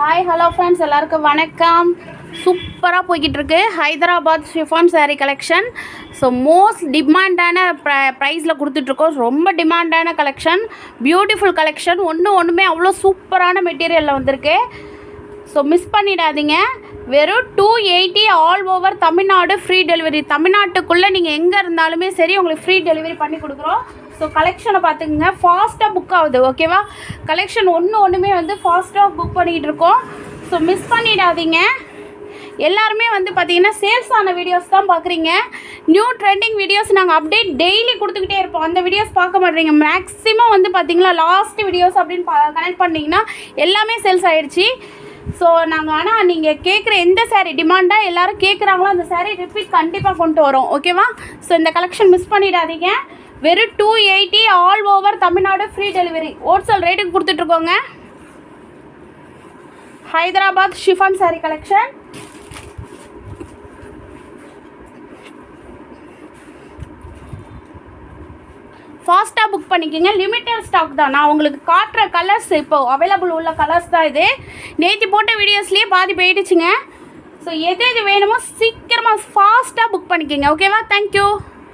Hi hello friends, எல்லாருக்கும் வணக்கம். சூப்பராக போய்கிட்டு இருக்கு Hyderabad chiffon sari collection. So most டிமாண்டான ப்ரைஸில் கொடுத்துட்ருக்கோம். ரொம்ப டிமாண்டான கலெக்ஷன், பியூட்டிஃபுல் கலெக்ஷன். ஒன்றுமே அவ்வளோ சூப்பரான மெட்டீரியலில் வந்திருக்கு. ஸோ மிஸ் பண்ணிடாதீங்க. வெறும் 280 all over Tamil Nadu free delivery. தமிழ்நாட்டுக்குள்ளே நீங்கள் எங்கே இருந்தாலுமே சரி உங்களுக்கு ஃப்ரீ டெலிவரி பண்ணி கொடுக்குறோம். ஸோ கலெக்ஷனை பார்த்துக்குங்க, ஃபாஸ்ட்டாக புக் ஆகுது. ஓகேவா? கலெக்ஷன் ஒன்றுமே வந்து ஃபாஸ்ட்டாக புக் பண்ணிக்கிட்டு இருக்கோம். ஸோ மிஸ் பண்ணிடாதீங்க. எல்லாருமே வந்து பார்த்தீங்கன்னா சேல்ஸ் ஆன வீடியோஸ் தான் பார்க்குறீங்க. நியூ ட்ரெண்டிங் வீடியோஸ் நாங்கள் அப்டேட் டெய்லி கொடுத்துக்கிட்டே இருப்போம். அந்த வீடியோஸ் பார்க்க மாட்டேறீங்க. மேக்ஸிமம் வந்து பார்த்தீங்கன்னா லாஸ்ட் வீடியோஸ் அப்படின்னு கனெக்ட் பண்ணிங்கன்னா எல்லாமே சேல்ஸ் ஆகிடுச்சு. ஸோ நாங்கள் ஆனால் நீங்கள் கேட்குற எந்த சாரீ டிமாண்டாக எல்லோரும் கேட்குறாங்களோ அந்த சாரீ ரிப்பீட் கண்டிப்பாக கொண்டு வரோம். ஓகேவா? ஸோ இந்த கலெக்ஷன் மிஸ் பண்ணிடாதீங்க. வெறும் 280 all over Tamil Nadu free delivery. Wholesale ரேட்டுக்கு கொடுத்துட்ருக்கோங்க. Hyderabad chiffon sari collection. ஃபாஸ்ட்டாக புக் பண்ணிக்கோங்க. லிமிட்டட் ஸ்டாக் தான். நான் உங்களுக்கு காட்டுற கலர்ஸ் இப்போ அவைலபிள் உள்ள கலர்ஸ் தான் இது. நேற்று போட்ட வீடியோஸ்லேயே பாதி போயிடுச்சுங்க. ஸோ எது வேணுமோ சீக்கிரமாக ஃபாஸ்ட்டாக புக் பண்ணிக்கோங்க. ஓகேவா? தேங்க்யூ.